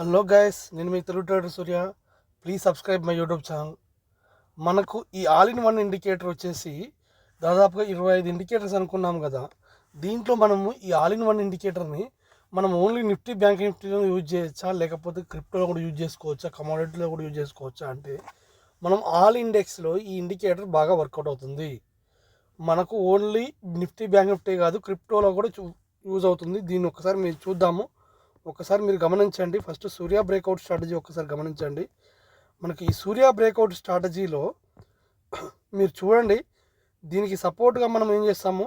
Hello guys, నేను మీ Telugu trader Surya. Please subscribe my YouTube channel. మనకు ఈ ఆల్ ఇన్ వన్ ఇండికేటర్ వచ్చేసి దాదాపుగా 25 ఇండికేటర్స్ అనుకున్నాం కదా. దీంట్లో మనము ఈ ఆల్ ఇన్ వన్ ఇండికేటర్ని మనం ఓన్లీ నిఫ్టీ బ్యాంక్ నిఫ్టీలో యూజ్ చేయొచ్చా, లేకపోతే క్రిప్టోలో కూడా యూజ్ చేసుకోవచ్చా, కమోడిటీలో కూడా యూజ్ చేసుకోవచ్చా అంటే మనం ఆల్ ఇండెక్స్లో ఈ ఇండికేటర్ బాగా వర్కౌట్ అవుతుంది. మనకు ఓన్లీ నిఫ్టీ బ్యాంక్ నిఫ్టీ కాదు, క్రిప్టోలో కూడా యూజ్ అవుతుంది. దీన్ని ఒకసారి మీరు చూద్దాము. ఒకసారి మీరు గమనించండి. ఫస్ట్ సూర్య బ్రేక్అవుట్ స్ట్రాటజీ ఒకసారి గమనించండి. మనకి ఈ సూర్య బ్రేక్అవుట్ స్ట్రాటజీలో మీరు చూడండి, దీనికి సపోర్ట్గా మనం ఏం చేస్తాము,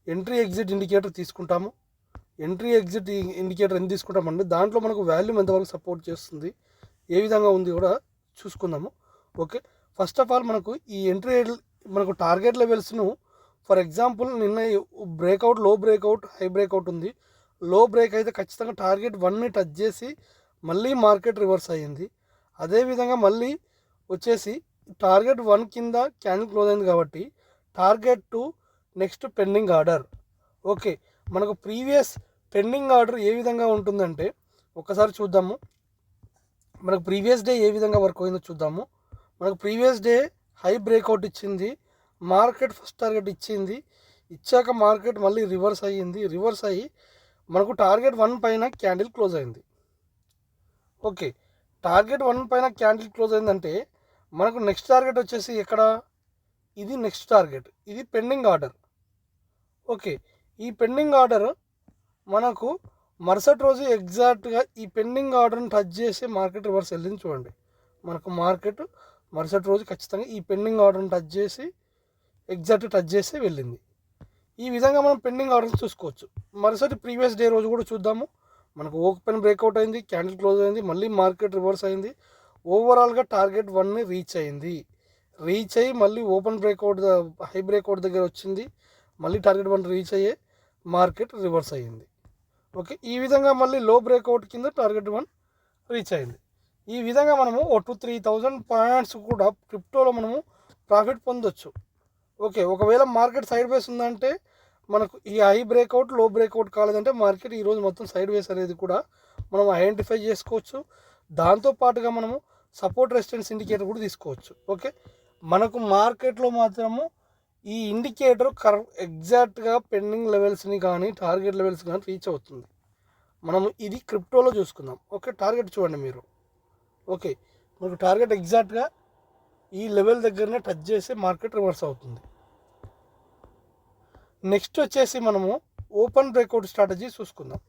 ఎంట్రీ ఎగ్జిట్ ఇండికేటర్ తీసుకుంటాము. ఎంట్రీ ఎగ్జిట్ ఇండికేటర్ ఎంత తీసుకుంటామంటే దాంట్లో మనకు వాల్యూమ్ ఎంతవరకు సపోర్ట్ చేస్తుంది, ఏ విధంగా ఉంది కూడా చూసుకుందాము. ఓకే, ఫస్ట్ ఆఫ్ ఆల్ మనకు ఈ ఎంట్రీ మనకు టార్గెట్ లెవెల్స్ను, ఫర్ ఎగ్జాంపుల్ నిన్న బ్రేక్అవుట్, లో బ్రేక్అవుట్, హై బ్రేక్అవుట్ ఉంది. లో బ్రేక్ అయితే ఖచ్చితంగా టార్గెట్ 1ని టచ్ చేసి మళ్ళీ మార్కెట్ రివర్స్ అయ్యింది. అదేవిధంగా మళ్ళీ వచ్చేసి టార్గెట్ 1 కింద క్యాండిల్ క్లోజ్ అయింది కాబట్టి target 2 next pending order. Okay, మనకు ప్రీవియస్ పెండింగ్ ఆర్డర్ ఏ విధంగా ఉంటుందంటే ఒకసారి చూద్దాము. మనకు ప్రీవియస్ డే ఏ విధంగా వర్క్ అయిందో చూద్దాము. మనకు ప్రీవియస్ డే హై బ్రేక్అవుట్ ఇచ్చింది, మార్కెట్ ఫస్ట్ టార్గెట్ ఇచ్చాక మార్కెట్ మళ్ళీ రివర్స్ అయ్యి మనకు టార్గెట్ 1 పైన క్యాండిల్ క్లోజ్ అయింది. ఓకే, టార్గెట్ 1 పైన క్యాండిల్ క్లోజ్ అయిందంటే మనకు నెక్స్ట్ టార్గెట్ వచ్చేసి ఎక్కడ, ఇది నెక్స్ట్ టార్గెట్, ఇది పెండింగ్ ఆర్డర్. ఓకే, ఈ పెండింగ్ ఆర్డర్ మనకు మరుసటి రోజు ఎగ్జాక్ట్గా ఈ పెండింగ్ ఆర్డర్ని టచ్ చేసి మార్కెట్ రివర్స్ వెళ్ళింది. చూడండి, మనకు మార్కెట్ మరుసటి రోజు ఖచ్చితంగా ఈ పెండింగ్ ఆర్డర్ని ఎగ్జాక్ట్ టచ్ చేసి వెళ్ళింది. ఈ విధంగా మనం పెండింగ్ ఆర్డర్స్ చూసుకోవచ్చు. మరుసటి ప్రీవియస్ డే రోజు కూడా చూద్దాము. మనకు ఓపెన్ బ్రేక్అవుట్ అయింది, క్యాండిల్ క్లోజ్ అయింది, మళ్ళీ మార్కెట్ రివర్స్ అయింది. ఓవరాల్గా టార్గెట్ 1ని రీచ్ అయ్యి మళ్ళీ ఓపెన్ బ్రేక్అవుట్, హై బ్రేక్అవుట్ దగ్గర వచ్చింది, మళ్ళీ టార్గెట్ 1 రీచ్ అయ్యే మార్కెట్ రివర్స్ అయ్యింది. ఓకే, ఈ విధంగా మళ్ళీ లో బ్రేక్అవుట్ కింద టార్గెట్ 1 రీచ్ అయింది. ఈ విధంగా మనము 2-3,000 పాయింట్స్ కూడా క్రిప్టోలో మనము ప్రాఫిట్ పొందొచ్చు. ఓకే, ఒకవేళ మార్కెట్ సైడ్ వేస్ ఉందంటే మనకు ఈ హై బ్రేక్అవుట్, లో బ్రేక్అవుట్ కాలేదంటే మార్కెట్ ఈరోజు మొత్తం సైడ్ వేస్ అనేది కూడా మనం ఐడెంటిఫై చేసుకోవచ్చు. దాంతోపాటుగా మనము సపోర్ట్ రెసిస్టెన్స్ ఇండికేటర్ కూడా తీసుకోవచ్చు. ఓకే, మనకు మార్కెట్లో మాత్రము ఈ ఇండికేటర్ ఎగ్జాక్ట్గా పెండింగ్ లెవెల్స్ని కానీ టార్గెట్ లెవెల్స్ కానీ రీచ్ అవుతుంది. మనము ఇది క్రిప్టోలో చూసుకుందాం. ఓకే, టార్గెట్ చూడండి మీరు. ఓకే, మనకు టార్గెట్ ఎగ్జాక్ట్గా ఈ లెవెల్ దగ్గరనే టచ్ చేసి మార్కెట్ రివర్స్ అవుతుంది. నెక్స్ట్ వచ్చేసి మనము ఓపెన్ బ్రేక్అవుట్ స్ట్రాటజీ చూసుకుందాం.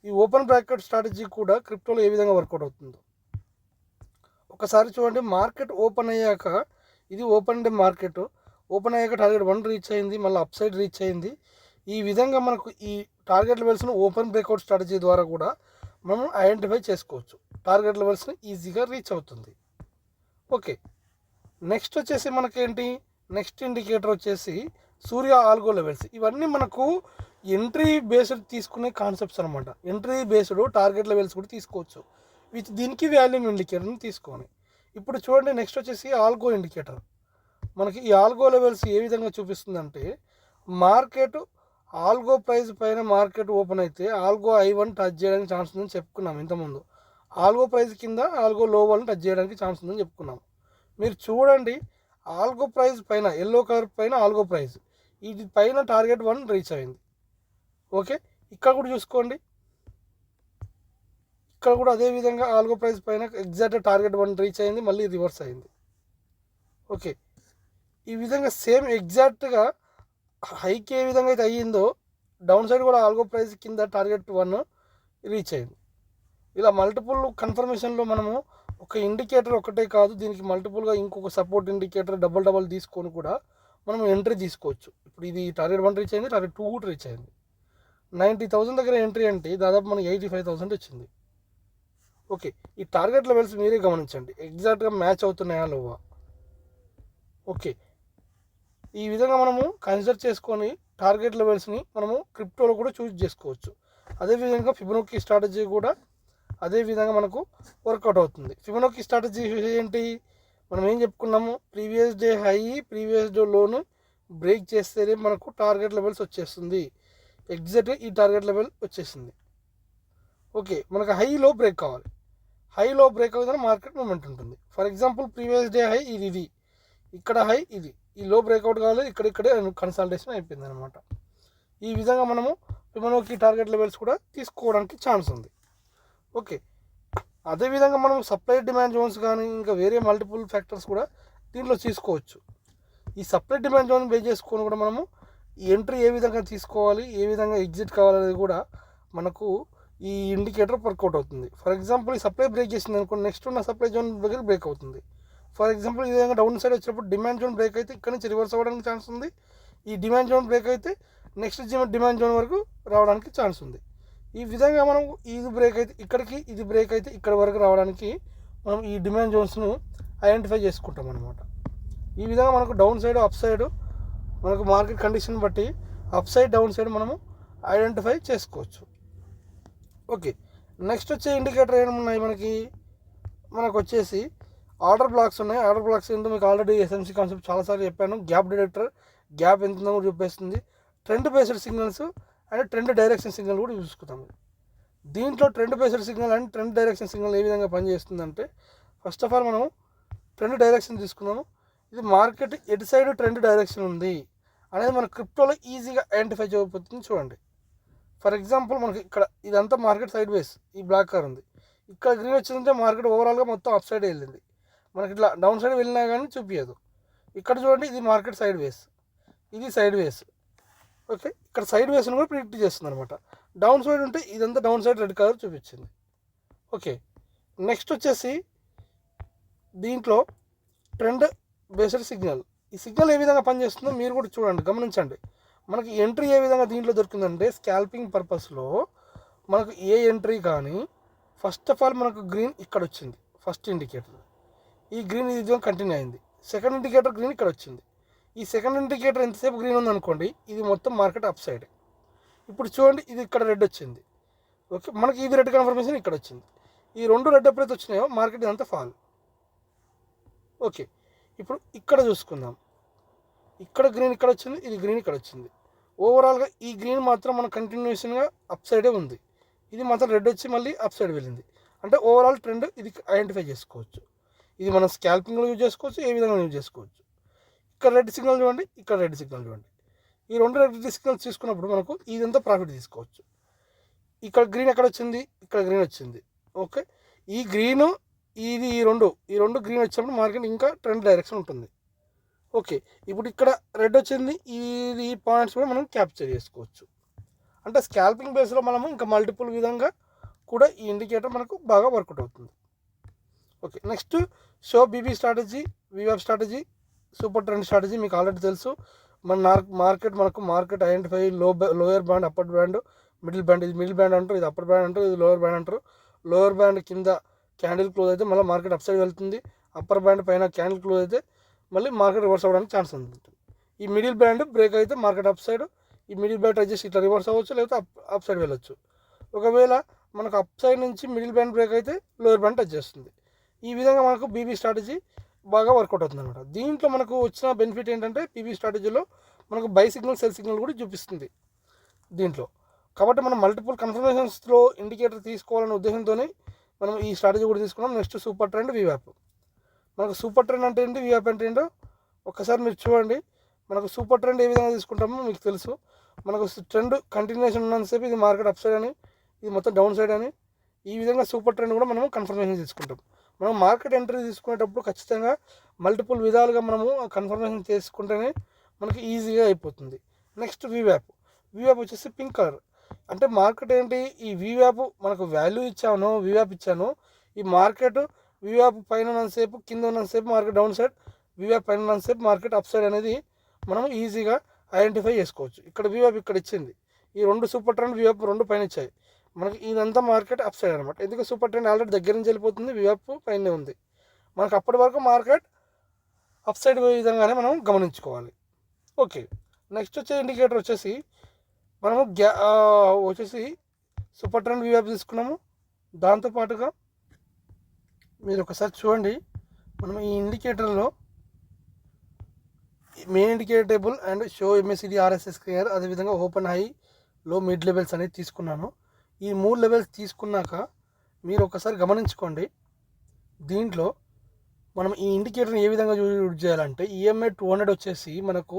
ఈ ఓపెన్ బ్రేక్అవుట్ స్ట్రాటజీ కూడా క్రిప్టోలో ఏ విధంగా వర్కౌట్ అవుతుందో ఒకసారి చూడండి. మార్కెట్ ఓపెన్ అయ్యాక, ఇది ఓపెన్ డే మార్కెట్, ఓపెన్ అయ్యాక టార్గెట్ 1 రీచ్ అయింది, మళ్ళీ అప్ సైడ్ రీచ్ అయింది. ఈ విధంగా మనకు ఈ టార్గెట్ లెవెల్స్ను ఓపెన్ బ్రేక్అవుట్ స్ట్రాటజీ ద్వారా కూడా మనం ఐడెంటిఫై చేసుకోవచ్చు. టార్గెట్ లెవెల్స్ని ఈజీగా రీచ్ అవుతుంది. ఓకే, నెక్స్ట్ వచ్చేసి మనకేంటి, నెక్స్ట్ ఇండికేటర్ వచ్చేసి సూర్య ఆల్గో లెవెల్స్. ఇవన్నీ మనకు ఎంట్రీ బేస్డ్ తీసుకునే కాన్సెప్ట్స్ అనమాట. ఎంట్రీ బేస్డ్ టార్గెట్ లెవెల్స్ కూడా తీసుకోవచ్చు దీనికి వాల్యూమ్ ఇండికేటర్ని తీసుకొని. ఇప్పుడు చూడండి, నెక్స్ట్ వచ్చేసి ఆల్గో ఇండికేటర్. మనకి ఈ ఆల్గో లెవెల్స్ ఏ విధంగా చూపిస్తుందంటే మార్కెట్ ఆల్గో ప్రైస్ పైన మార్కెట్ ఓపెన్ అయితే ఆల్గో I1 టచ్ చేయడానికి ఛాన్స్ ఉందని చెప్పుకున్నాం ఇంతకుముందు. ఆల్గో ప్రైస్ కింద ఆల్గో లో వాళ్ళని టచ్ చేయడానికి ఛాన్స్ ఉందని చెప్పుకున్నాం. మీరు చూడండి, ఆల్గో ప్రైస్ పైన ఎల్లో కలర్ పైన ఆల్గో ప్రైస్, ఇది పైన టార్గెట్ 1 రీచ్ అయింది. ఓకే, ఇక్కడ కూడా చూసుకోండి, ఇక్కడ కూడా అదే విధంగా ఆల్గో ప్రైస్ పైన ఎగ్జాక్ట్ టార్గెట్ 1 రీచ్ అయింది, మళ్ళీ రివర్స్ అయింది. ఓకే, ఈ విధంగా సేమ్ ఎగ్జాక్ట్గా హైకి ఏ విధంగా అయితే అయ్యిందో డౌన్ సైడ్ కూడా ఆల్గో ప్రైస్ కింద టార్గెట్ 1 రీచ్ అయింది. ఇలా మల్టిపుల్ కన్ఫర్మేషన్లో మనము ఒక ఇండికేటర్ ఒకటే కాదు, దీనికి మల్టిపుల్గా ఇంకొక సపోర్ట్ ఇండికేటర్ డబల్ తీసుకొని కూడా మనం ఎంట్రీ తీసుకోవచ్చు. ఇప్పుడు ఇది టార్గెట్ 1 రీచ్ అయింది, టార్గెట్ 2 కూడా రీచ్ అయింది. 90,000 దగ్గర ఎంట్రీ అంటే దాదాపు మనకి 85,000 వచ్చింది. ఓకే, ఈ టార్గెట్ లెవెల్స్ మీరే గమనించండి, ఎగ్జాక్ట్గా మ్యాచ్ అవుతున్నాయా లోవా. ఓకే, ఈ విధంగా మనము కన్సిడర్ చేసుకొని టార్గెట్ లెవెల్స్ని మనము క్రిప్టోలో కూడా చూస్ చేసుకోవచ్చు. అదేవిధంగా ఫిబొనాకీ స్ట్రాటజీ కూడా అదే విధంగా మనకు వర్కౌట్ అవుతుంది. ఫిబొనాకీ స్ట్రాటజీ ఏంటి, మనం ఏం చెప్పుకున్నాము, previous day high, previous day లోను బ్రేక్ చేస్తేనే మనకు టార్గెట్ లెవెల్స్ వచ్చేస్తుంది. ఎగ్జాక్ట్గా ఈ టార్గెట్ లెవెల్ వచ్చేసింది. ఓకే, మనకు హైలో బ్రేక్ కావాలి. హైలో బ్రేక్ అవుతుందని మార్కెట్ మూమెంట్ ఉంటుంది. For example previous day high ఇది, ఇక్కడ హై ఇది, ఈ లో బ్రేక్అవుట్ కావాలి, ఇక్కడే కన్సల్టేషన్ అయిపోయింది అనమాట. ఈ విధంగా మనము ఫిబొనాచి టార్గెట్ లెవెల్స్ కూడా తీసుకోవడానికి ఛాన్స్ ఉంది. ఓకే, అదేవిధంగా మనం సప్లై డిమాండ్ జోన్స్ కానీ ఇంకా వేరే మల్టిపుల్ ఫ్యాక్టర్స్ కూడా దీంట్లో తీసుకోవచ్చు. ఈ సప్లై డిమాండ్ జోన్ బేస్ చేసుకొని కూడా మనము ఎంట్రీ ఏ విధంగా తీసుకోవాలి, ఏ విధంగా ఎగ్జిట్ కావాలనేది కూడా మనకు ఈ ఇండికేటర్ వర్కౌట్ అవుతుంది. ఫర్ ఎగ్జాంపుల్ ఈ సప్లై బ్రేక్ చేసింది అనుకోండి, నెక్స్ట్ ఉన్న సప్లై జోన్ దగ్గర బ్రేక్ అవుతుంది. ఫర్ ఎగ్జాంపుల్ ఈ విధంగా డౌన్ సైడ్ వచ్చినప్పుడు డిమాండ్ జోన్ బ్రేక్ అయితే ఇక్కడ నుంచి రివర్స్ అవ్వడానికి ఛాన్స్ ఉంది. ఈ డిమాండ్ జోన్ బ్రేక్ అయితే నెక్స్ట్ డిమాండ్ జోన్ వరకు రావడానికి ఛాన్స్ ఉంది. ఈ విధంగా మనం ఇది బ్రేక్ అయితే ఇక్కడికి, ఇది బ్రేక్ అయితే ఇక్కడ వరకు రావడానికి మనం ఈ డిమాండ్ జోన్స్ను ఐడెంటిఫై చేసుకుంటాం అనమాట. ఈ విధంగా మనకు డౌన్ సైడ్ అప్ సైడ్ మనకు మార్కెట్ కండిషన్ బట్టి అప్ సైడ్ డౌన్ సైడ్ మనము ఐడెంటిఫై చేసుకోవచ్చు. ఓకే, నెక్స్ట్ వచ్చే ఇండికేటర్ ఏమున్నాయి మనకు వచ్చేసి ఆర్డర్ బ్లాక్స్ ఉన్నాయి. ఆర్డర్ బ్లాక్స్ ఏంటో మీకు ఆల్రెడీ ఎస్ఎంసీ కాన్సెప్ట్ చాలాసార్లు చెప్పాను. గ్యాప్ డిటెక్టర్ గ్యాప్ ఎంత ఉందో కూడా చూపిస్తుంది. Trend based signals and trend direction signal కూడా చూసుకుంటాము. దీంట్లో trend based signal and trend direction signal ఏ విధంగా పనిచేస్తుందంటే, ఫస్ట్ ఆఫ్ ఆల్ మనం ట్రెండ్ డైరెక్షన్ తీసుకున్నాము. ఇది మార్కెట్ ఎటు సైడ్ ట్రెండ్ డైరెక్షన్ ఉంది అనేది మన క్రిప్టోలో ఈజీగా ఐడెంటిఫై చేయబోతుంది. చూడండి, ఫర్ ఎగ్జాంపుల్ మనకి ఇక్కడ ఇదంతా మార్కెట్ సైడ్ వేస్, ఈ బ్లాక్ కలర్ ఉంది, ఇక్కడ గ్రీన్ వచ్చిందంటే మార్కెట్ ఓవరాల్గా మొత్తం అప్ సైడ్ వెళ్ళింది. మనకి ఇట్లా డౌన్ సైడ్ వెళ్ళినా కానీ చూపించదు. ఇక్కడ చూడండి, ఇది మార్కెట్ సైడ్ వేస్, ఇది సైడ్ వేస్. ఓకే, ఇక్కడ సైడ్ వేస్ని కూడా ప్రిడిక్ట్ చేస్తుంది అనమాట. డౌన్ సైడ్ ఉంటే ఇదంతా డౌన్ సైడ్ రెడ్ కలర్ చూపించింది. ఓకే, నెక్స్ట్ వచ్చేసి దీంట్లో ట్రెండ్ బేస్డ్ సిగ్నల్. ఈ సిగ్నల్ ఏ విధంగా పనిచేస్తుందో మీరు కూడా చూడండి, గమనించండి. మనకి ఎంట్రీ ఏ విధంగా దీంట్లో దొరికిందంటే, స్కాల్పింగ్ పర్పస్లో మనకు ఏ ఎంట్రీ కానీ ఫస్ట్ ఆఫ్ ఆల్ మనకు గ్రీన్ ఇక్కడ వచ్చింది, ఫస్ట్ ఇండికేటర్. ఈ గ్రీన్ ఈ విధంగా కంటిన్యూ అయింది. సెకండ్ ఇండికేటర్ గ్రీన్ ఇక్కడ వచ్చింది. ఈ సెకండ్ ఇండికేటర్ ఎంతసేపు గ్రీన్ ఉందనుకోండి, ఇది మొత్తం మార్కెట్ అప్ సైడ్. ఇప్పుడు చూడండి, ఇది ఇక్కడ రెడ్ వచ్చింది. ఓకే, మనకి ఇది రెడ్ కన్ఫర్మేషన్ ఇక్కడ వచ్చింది. ఈ రెండు రెడ్ ఎప్పుడైతే వచ్చినాయో మార్కెట్ ఇదంతా ఫాల్. ఓకే, ఇప్పుడు ఇక్కడ చూసుకుందాం. ఇక్కడ గ్రీన్ ఇక్కడ వచ్చింది, ఇది గ్రీన్ ఇక్కడ వచ్చింది. ఓవరాల్గా ఈ గ్రీన్ మాత్రం మన కంటిన్యూషన్గా అప్ సైడే ఉంది. ఇది మాత్రం రెడ్ వచ్చి మళ్ళీ అప్ సైడ్ వెళ్ళింది. అంటే ఓవరాల్ ట్రెండ్ ఇది ఐడెంటిఫై చేసుకోవచ్చు. ఇది మనం స్కాల్పింగ్లో యూజ్ చేసుకోవచ్చు, ఏ విధంగా యూజ్ చేసుకోవచ్చు. ఇక్కడ రెడ్ సిగ్నల్ చూడండి, ఇక్కడ రెడ్ సిగ్నల్ చూడండి. ఈ రెండు రెడ్ సిగ్నల్స్ తీసుకున్నప్పుడు మనకు ఇదంతా ప్రాఫిట్ తీసుకోవచ్చు. ఇక్కడ గ్రీన్ ఎక్కడ వచ్చింది, ఇక్కడ గ్రీన్ వచ్చింది. ఓకే, ఈ గ్రీను ఇది ఈ రెండు గ్రీన్ వచ్చినప్పుడు మార్కెట్ ఇంకా ట్రెండ్ డైరెక్షన్ ఉంటుంది. ఓకే, ఇప్పుడు ఇక్కడ రెడ్ వచ్చింది, ఈ పాయింట్స్ కూడా మనం క్యాప్చర్ చేసుకోవచ్చు. అంటే స్కాల్పింగ్ బేస్లో మనము ఇంకా మల్టిపుల్ విధంగా కూడా ఈ ఇండికేటర్ మనకు బాగా వర్కౌట్ అవుతుంది. Okay, next show BB strategy, వీవాప్ స్ట్రాటజీ, సూపర్ ట్రెండ్ స్ట్రాటజీ మీకు ఆల్రెడీ తెలుసు. మనకు market identify lower band, upper band, middle band. ఇది మిడిల్ బ్యాండ్ అంటారు, ఇది అప్పర్ బ్యాండ్ అంటారు, ఇది లోయర్ బ్యాండ్ అంటారు. లోయర్ బ్యాండ్ కింద క్యాండిల్ క్లోజ్ అయితే మళ్ళీ మార్కెట్ అప్ సైడ్ వెళ్తుంది. అప్పర్ బ్యాండ్ పైన క్యాండిల్ క్లోజ్ అయితే మళ్ళీ మార్కెట్ రివర్స్ అవ్వడానికి ఛాన్స్ ఉంటుంది. ఈ మిడిల్ బ్యాండ్ బ్రేక్ అయితే మార్కెట్ అప్ సైడ్, ఈ మిడిల్ బ్యాండ్ అడ్జస్ట్ ఇట్లా రివర్స్ అవ్వచ్చు, లేకపోతే అప్ సైడ్ వెళ్ళొచ్చు. ఒకవేళ మనకు అప్ సైడ్ నుంచి మిడిల్ బ్యాండ్ బ్రేక్ అయితే లోయర్ బ్యాండ్ టచ్ చేస్తుంది. ఈ విధంగా మనకు బీబీ స్ట్రాటజీ బాగా వర్కౌట్ అవుతుంది అనమాట. దీంట్లో మనకు వచ్చిన బెనిఫిట్ ఏంటంటే, బీబీ స్ట్రాటజీలో మనకు బై సిగ్నల్, సెల్ సిగ్నల్ కూడా చూపిస్తుంది దీంట్లో. కాబట్టి మనం మల్టిపుల్ కన్ఫర్మేషన్స్లో ఇండికేటర్ తీసుకోవాలనే ఉద్దేశంతోనే మనం ఈ స్ట్రాటజీ కూడా తీసుకున్నాం. నెక్స్ట్ సూపర్ ట్రెండ్, వీవాప్. మనకు సూపర్ ట్రెండ్ అంటే ఏంటి, వీవాప్ అంటే ఏంటో ఒక్కసారి మీరు చూడండి. మనకు సూపర్ ట్రెండ్ ఏ విధంగా తీసుకుంటామో మీకు తెలుసు. మనకు ట్రెండ్ కంటిన్యూషన్ ఉన్నంతసేపు ఇది మార్కెట్ అప్ సైడ్ అని, ఇది మొత్తం డౌన్ సైడ్ అని. ఈ విధంగా సూపర్ ట్రెండ్ కూడా మనం కన్ఫర్మేషన్ తీసుకుంటాం. మనం మార్కెట్ ఎంట్రీ తీసుకునేటప్పుడు ఖచ్చితంగా మల్టిపుల్ విధాలుగా మనము కన్ఫర్మేషన్ చేసుకుంటేనే మనకి ఈజీగా అయిపోతుంది. నెక్స్ట్ వీవాప్. వీవాప్ వచ్చేసి పింక్ కలర్. అంటే మార్కెట్ ఏంటి, ఈ వీవాప్ మనకు వాల్యూ ఇచ్చాను, వీవాప్ ఇచ్చాను. ఈ మార్కెట్ వీవాప్ పైన ఉన్నంతసేపు, కింద ఉన్నంతసేపు మార్కెట్ డౌన్ సైడ్, వీవాప్ పైన ఉన్నంతసేపు మార్కెట్ అప్ సైడ్ అనేది మనం ఈజీగా ఐడెంటిఫై చేసుకోవచ్చు. ఇక్కడ వీవాప్ ఇక్కడ ఇచ్చింది, ఈ రెండు సూపర్ ట్రెండ్ వీవాప్ రెండు పైన ఇచ్చాయి. మనకి ఇదంతా మార్కెట్ అప్ సైడ్ అనమాట. ఎందుకు సూపర్ ట్రెండ్ ఆల్రెడీ దగ్గర నుంచి వెళ్ళిపోతుంది, వీవాప్ పైనే ఉంది. మనకు అప్పటి వరకు మార్కెట్ అప్ సైడ్ పోయే విధంగానే మనం గమనించుకోవాలి. ఓకే, నెక్స్ట్ వచ్చే ఇండికేటర్ వచ్చేసి మనము వచ్చేసి సూపర్ ట్రెండ్ వీవాప్ తీసుకున్నాము. దాంతోపాటుగా మీరు ఒకసారి చూడండి, మనం ఈ ఇండికేటర్లో main indicator table and show MACD RSI clear, అదేవిధంగా open high, low, mid levels అనేది తీసుకున్నాను. ఈ 3 లెవెల్స్ తీసుకున్నాక మీరు ఒకసారి గమనించుకోండి. దీంట్లో మనం ఈ ఇండికేటర్ని ఏ విధంగా యూజ్ చేయాలంటే ఈఎంఐ 200 వచ్చేసి మనకు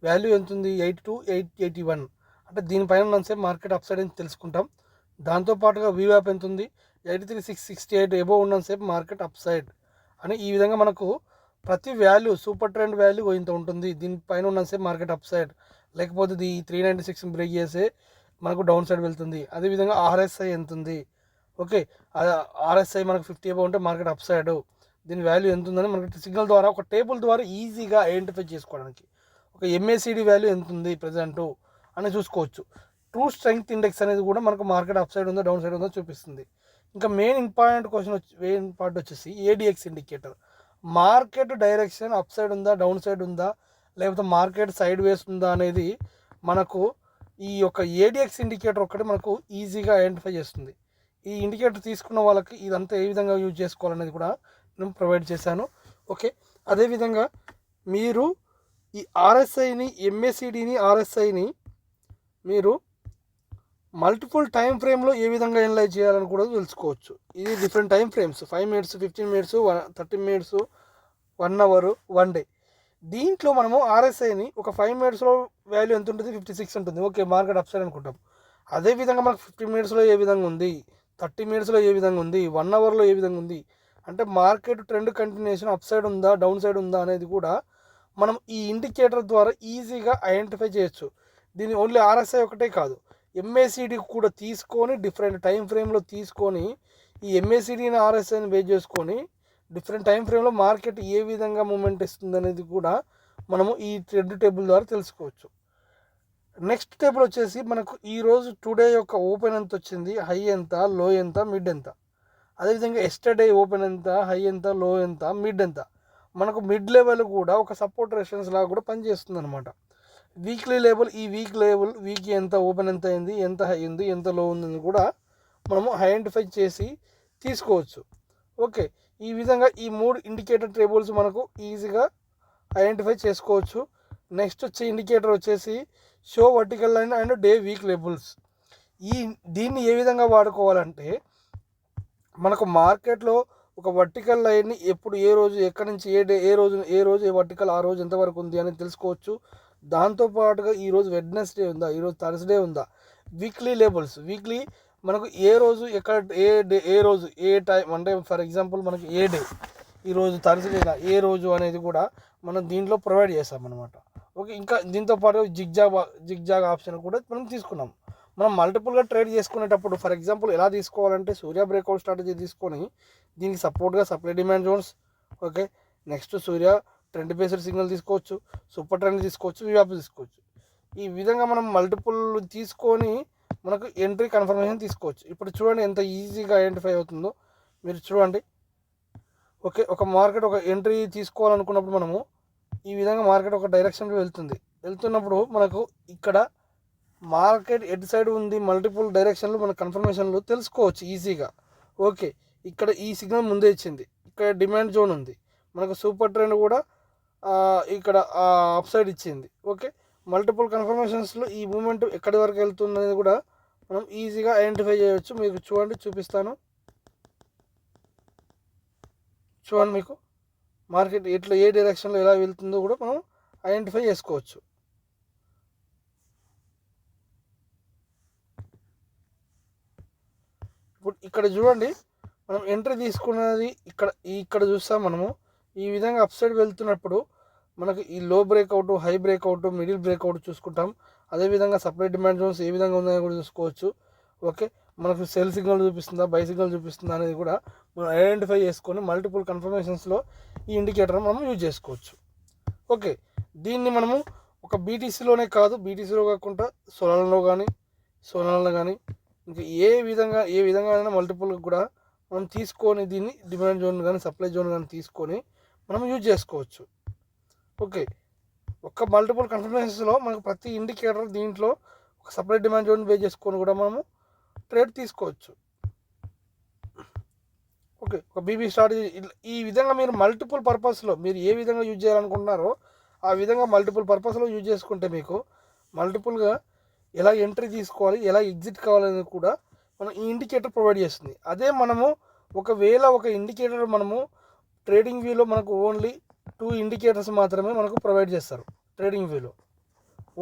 వాల్యూ ఎంత ఉంది 82,881 అంటే దీనిపైన ఉన్నసేపు మార్కెట్ అప్ సైడ్ అని తెలుసుకుంటాం. దాంతోపాటుగా వీవ్యాప్ ఎంత ఉంది 83,668 ఎబో ఉన్నసేపు మార్కెట్ అప్ సైడ్ అని ఈ విధంగా మనకు ప్రతి వాల్యూ సూపర్ ట్రెండ్ వాల్యూ ఇంత ఉంటుంది, దీనిపైన ఉన్నసేపు మార్కెట్ అప్ సైడ్, లేకపోతే ఇది 396 బ్రేక్ చేసే మనకు డౌన్ సైడ్ వెళ్తుంది. అదేవిధంగా ఆర్ఎస్ఐ ఎంత ఉంది, ఓకే ఆర్ఎస్ఐ మనకు 50 ఎబో ఉంటే మార్కెట్ అప్ సైడ్, దీని వాల్యూ ఎంత ఉందని మనకి సిగ్నల్ ద్వారా ఒక టేబుల్ ద్వారా ఈజీగా ఐడెంటిఫై చేసుకోవడానికి ఒక ఎంఏసిడి వాల్యూ ఎంత ఉంది ప్రజెంట్ అని చూసుకోవచ్చు. ట్రూ స్ట్రెంగ్త్ ఇండెక్స్ అనేది కూడా మనకు మార్కెట్ అప్ సైడ్ ఉందో డౌన్ సైడ్ ఉందో చూపిస్తుంది. ఇంకా మెయిన్ ఇంపార్ట్ వచ్చేసి ADX indicator, market direction up side ఉందా డౌన్ సైడ్ ఉందా లేకపోతే మార్కెట్ సైడ్ వేస్ ఉందా అనేది మనకు ఈ యొక్క ఏడిఎక్స్ ఇండికేటర్ ఒకటి మనకు ఈజీగా ఐడెంటిఫై చేస్తుంది. ఈ ఇండికేటర్ తీసుకున్న వాళ్ళకి ఇదంతా ఏ విధంగా యూజ్ చేసుకోవాలనేది కూడా నేను ప్రొవైడ్ చేశాను. ఓకే, అదేవిధంగా మీరు ఈ ఆర్ఎస్ఐని ఎంఏసిడిని ఆర్ఎస్ఐని మీరు మల్టిపుల్ టైం ఫ్రేమ్లో ఏ విధంగా ఎనలైజ్ చేయాలని కూడా తెలుసుకోవచ్చు. ఇది different time frames 5 minutes 15 minutes 30 minutes 1 hour 1 day. దీంట్లో మనము ఆర్ఎస్ఐని ఒక 5 మినిట్స్లో వాల్యూ ఎంత ఉంటుంది 56 ఉంటుంది, ఓకే మార్కెట్ అప్ సైడ్ అనుకుంటాం. అదేవిధంగా మనకు 15 మినిట్స్లో ఏ విధంగా ఉంది, 30 మినిట్స్లో ఏ విధంగా ఉంది, 1 అవర్లో ఏ విధంగా ఉంది అంటే market trend continuation up side ఉందా డౌన్ సైడ్ ఉందా అనేది కూడా మనం ఈ ఇండికేటర్ ద్వారా ఈజీగా ఐడెంటిఫై చేయొచ్చు. దీన్ని ఓన్లీ ఆర్ఎస్ఐ ఒకటే కాదు, ఎంఏసిడి కూడా తీసుకొని డిఫరెంట్ టైం ఫ్రేమ్లో తీసుకొని ఈ ఎంఏసిడిని ఆర్ఎస్ఐని బేస్ చేసుకొని డిఫరెంట్ టైం ఫ్రేమ్లో మార్కెట్ ఏ విధంగా మూమెంట్ ఇస్తుంది అనేది కూడా మనము ఈ ట్రెండ్ టేబుల్ ద్వారా తెలుసుకోవచ్చు. నెక్స్ట్ టేబుల్ వచ్చేసి మనకు ఈరోజు టుడే యొక్క ఓపెన్ ఎంత వచ్చింది, హై ఎంత, లో ఎంత, మిడ్ ఎంత, అదేవిధంగా ఎస్టర్డే ఓపెన్ ఎంత, హై ఎంత, లో ఎంత, మిడ్ ఎంత, మనకు మిడ్ లెవెల్ కూడా ఒక సపోర్ట్ రెసిస్టెన్స్ లాగా కూడా పనిచేస్తుంది అనమాట. వీక్లీ లెవెల్, ఈ వీక్ ఎంత ఓపెన్ ఎంత అయింది, ఎంత హై ఉంది, ఎంత లో ఉందని కూడా మనము ఐడెంటిఫై చేసి తీసుకోవచ్చు. ఓకే, ఈ విధంగా ఈ 3 ఇండికేటర్ టేబుల్స్ మనకు ఈజీగా ఐడెంటిఫై చేసుకోవచ్చు. నెక్స్ట్ వచ్చే ఇండికేటర్ వచ్చేసి show vertical line and day week levels. దీన్ని ఏ విధంగా వాడుకోవాలంటే మనకు మార్కెట్లో ఒక వర్టికల్ లైన్ని ఎప్పుడు ఏ రోజు ఎక్కడి నుంచి ఏ రోజు ఏ వర్టికల్ ఆ రోజు ఎంతవరకు ఉంది అని తెలుసుకోవచ్చు. దాంతోపాటుగా ఈరోజు వెడ్నెస్డే ఉందా, ఈరోజు థర్స్డే ఉందా, వీక్లీ లేబుల్స్ వీక్లీ మనకు ఏ రోజు ఎక్కడ ఏ రోజు ఏ టైం అంటే ఫర్ ఎగ్జాంపుల్ మనకి ఏ డే ఈరోజు థర్స్డేనా ఏ రోజు అనేది కూడా మనం దీంట్లో ప్రొవైడ్ చేస్తామన్నమాట. ఓకే, ఇంకా దీంతోపాటు జిగ్జాగ్ ఆప్షన్ కూడా మనం తీసుకున్నాం. మనం మల్టిపుల్గా ట్రేడ్ చేసుకునేటప్పుడు ఫర్ ఎగ్జాంపుల్ ఎలా తీసుకోవాలంటే సూర్య బ్రేక్అవుట్ స్ట్రాటజీ తీసుకొని దీనికి సపోర్ట్గా supply demand zones, okay next Surya trend based signal తీసుకోవచ్చు, సూపర్ ట్రెండ్ తీసుకోవచ్చు, వీవ్యాప్ తీసుకోవచ్చు. ఈ విధంగా మనం మల్టిపుల్ తీసుకొని మనకు ఎంట్రీ కన్ఫర్మేషన్ తీసుకోవచ్చు. ఇప్పుడు చూడండి ఎంత ఈజీగా ఐడెంటిఫై అవుతుందో మీరు చూడండి. ఓకే, ఒక మార్కెట్ ఒక ఎంట్రీ తీసుకోవాలనుకున్నప్పుడు మనము ఈ విధంగా మార్కెట్ ఒక డైరెక్షన్లో వెళ్తున్నప్పుడు మనకు ఇక్కడ మార్కెట్ ఎటు సైడ్ ఉంది మల్టిపుల్ డైరెక్షన్లు మన కన్ఫర్మేషన్లు తెలుసుకోవచ్చు ఈజీగా. ఓకే, ఇక్కడ ఈ సిగ్నల్ ముందే ఇచ్చింది, ఇక్కడ డిమాండ్ జోన్ ఉంది, మనకు సూపర్ ట్రెండ్ కూడా ఇక్కడ అప్ సైడ్ ఇచ్చింది. ఓకే, మల్టిపుల్ కన్ఫర్మేషన్స్లో ఈ మూమెంట్ ఎక్కడి వరకు వెళ్తుంది అనేది కూడా మనం ఈజీగా ఐడెంటిఫై చేయవచ్చు. మీకు చూపిస్తాను చూడండి, మీకు మార్కెట్ ఎట్లా ఏ డైరెక్షన్లో ఎలా వెళ్తుందో కూడా మనం ఐడెంటిఫై చేసుకోవచ్చు. ఇప్పుడు ఇక్కడ చూడండి, మనం ఎంట్రీ తీసుకున్నది ఇక్కడ చూస్తాం. మనము ఈ విధంగా అప్ సైడ్ వెళ్తున్నప్పుడు మనకు ఈ లో breakout, high breakout, middle breakout చూసుకుంటాం. అదేవిధంగా సప్లై డిమాండ్ జోన్స్ ఏ విధంగా ఉన్నాయో కూడా చూసుకోవచ్చు. ఓకే, మనకు సెల్ సిగ్నల్ చూపిస్తుందా, బై సిగ్నల్ చూపిస్తుందా అనేది కూడా మనం ఐడెంటిఫై చేసుకొని మల్టిపుల్ కన్ఫర్మేషన్స్లో ఈ ఇండికేటర్ మనం యూజ్ చేసుకోవచ్చు. ఓకే, దీన్ని మనము ఒక బీటీసీలోనే కాదు, బీటీసీలో కాకుండా సోనాల్లో కానీ ఇంకా ఏ విధంగా అయినా మల్టిపుల్గా కూడా మనం తీసుకొని దీన్ని డిమాండ్ జోన్ కానీ సప్లై జోన్ కానీ తీసుకొని మనం యూజ్ చేసుకోవచ్చు. ఓకే, ఒక మల్టిపుల్ కన్ఫర్మేషన్స్లో మనకు ప్రతి ఇండికేటర్ దీంట్లో ఒక సప్లై డిమాండ్ జోన్ బేస్ చేసుకొని కూడా మనము ట్రేడ్ తీసుకోవచ్చు. ఓకే, ఒక బీబీ స్ట్రాటజీ ఈ విధంగా మీరు మల్టిపుల్ పర్పస్లో మీరు ఏ విధంగా యూజ్ చేయాలనుకుంటున్నారో ఆ విధంగా మల్టిపుల్ పర్పస్లో యూజ్ చేసుకుంటే మీకు మల్టిపుల్గా ఎలా ఎంట్రీ తీసుకోవాలి, ఎలా ఎగ్జిట్ కావాలనేది కూడా మనం ఈ ఇండికేటర్ ప్రొవైడ్ చేస్తుంది. అదే మనము ఒకవేళ ఒక ఇండికేటర్ మనము ట్రేడింగ్ వ్యూలో మనకు ఓన్లీ 2 ఇండికేటర్స్ మాత్రమే మనకు ప్రొవైడ్ చేస్తారు. ట్రేడింగ్ వ్యూలో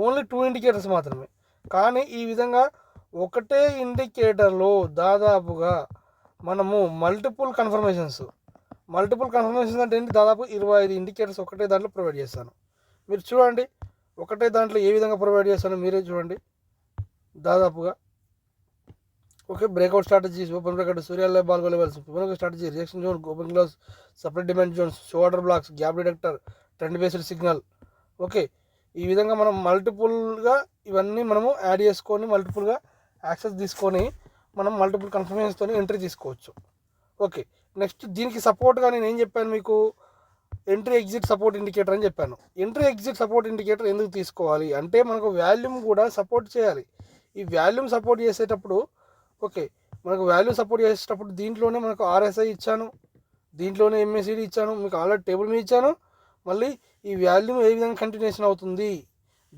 ఓన్లీ 2 ఇండికేటర్స్ మాత్రమే. కానీ ఈ విధంగా ఒకటే ఇండికేటర్లో దాదాపుగా మనము మల్టిపుల్ కన్ఫర్మేషన్స్ అంటే ఏంటి, దాదాపు 25 ఇండికేటర్స్ ఒకటే దాంట్లో ప్రొవైడ్ చేస్తాను. మీరు చూడండి, ఒకటే దాంట్లో ఏ విధంగా ప్రొవైడ్ చేస్తానో మీరే చూడండి. దాదాపుగా okay, breakout strategies, open breakout, సూర్యాల బాల్గో levels, open strategy, rejection zone, open close, separate demand zones, shoulder blocks, gap detector, trend based signal. Okay, ఈ విధంగా మనం మల్టిపుల్గా ఇవన్నీ మనము యాడ్ చేసుకొని మల్టిపుల్గా యాక్సెస్ తీసుకొని మనం మల్టిపుల్ కన్ఫర్మేషన్స్తో ఎంట్రీ తీసుకోవచ్చు. ఓకే, నెక్స్ట్ దీనికి సపోర్ట్గా నేను ఏం చెప్పాను మీకు, ఎంట్రీ ఎగ్జిట్ సపోర్ట్ ఇండికేటర్ అని చెప్పాను. ఎంట్రీ ఎగ్జిట్ సపోర్ట్ ఇండికేటర్ ఎందుకు తీసుకోవాలి అంటే మనకు వాల్యూమ్ కూడా సపోర్ట్ చేయాలి. ఈ వాల్యూమ్ సపోర్ట్ చేసేటప్పుడు ఓకే, మనకు వాల్యూ సపోర్ట్ చేసేటప్పుడు దీంట్లోనే మనకు ఆర్ఎస్ఐ ఇచ్చాను, దీంట్లోనే ఎంఏసిడి ఇచ్చాను, మీకు ఆల్రెడీ టేబుల్ మీద ఇచ్చాను. మళ్ళీ ఈ వాల్యూమ్ ఏ విధంగా కంటిన్యూషన్ అవుతుంది,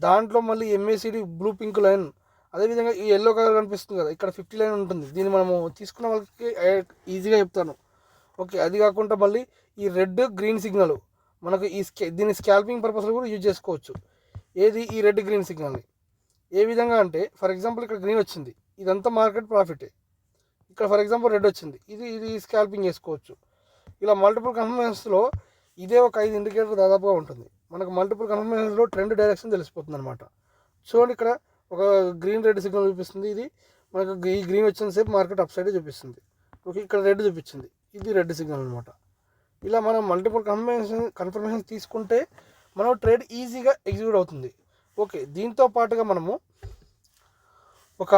దాంట్లో మళ్ళీ ఎంఏసిడి బ్లూ పింక్ లైన్, అదేవిధంగా ఈ ఎల్లో కలర్ కనిపిస్తుంది కదా, ఇక్కడ 50 లైన్ ఉంటుంది. దీన్ని మనము తీసుకున్న వాళ్ళకి ఈజీగా చెప్తాను. ఓకే, అది కాకుండా మళ్ళీ ఈ రెడ్ గ్రీన్ సిగ్నల్ మనకు దీన్ని స్కాల్పింగ్ పర్పస్లో కూడా యూజ్ చేసుకోవచ్చు. ఏది, ఈ రెడ్ గ్రీన్ సిగ్నల్ని ఏ విధంగా అంటే, ఫర్ ఎగ్జాంపుల్ ఇక్కడ గ్రీన్ వచ్చింది, ఇదంతా మార్కెట్ ప్రాఫిటే. ఇక్కడ ఫర్ ఎగ్జాంపుల్ రెడ్ వచ్చింది, ఇది స్కాల్పింగ్ చేసుకోవచ్చు. ఇలా మల్టిపుల్ కన్ఫర్మేషన్స్లో ఇదే ఒక 5 ఇండికేటర్ దాదాపుగా ఉంటుంది. మనకు మల్టిపుల్ కన్ఫర్మేషన్స్లో ట్రెండ్ డైరెక్షన్ తెలిసిపోతుంది అనమాట. చూడండి, ఇక్కడ ఒక గ్రీన్ రెడ్ సిగ్నల్ చూపిస్తుంది. ఇది మనకు ఈ గ్రీన్ వచ్చిన సేపు మార్కెట్ అప్ సైడ్ చూపిస్తుంది. ఓకే, ఇక్కడ రెడ్ చూపించింది, ఇది రెడ్ సిగ్నల్ అనమాట. ఇలా మనం మల్టిపుల్ కన్ఫర్మేషన్ తీసుకుంటే మనం ట్రేడ్ ఈజీగా ఎగ్జిక్యూట్ అవుతుంది. ఓకే, దీంతో పాటుగా మనము ఒక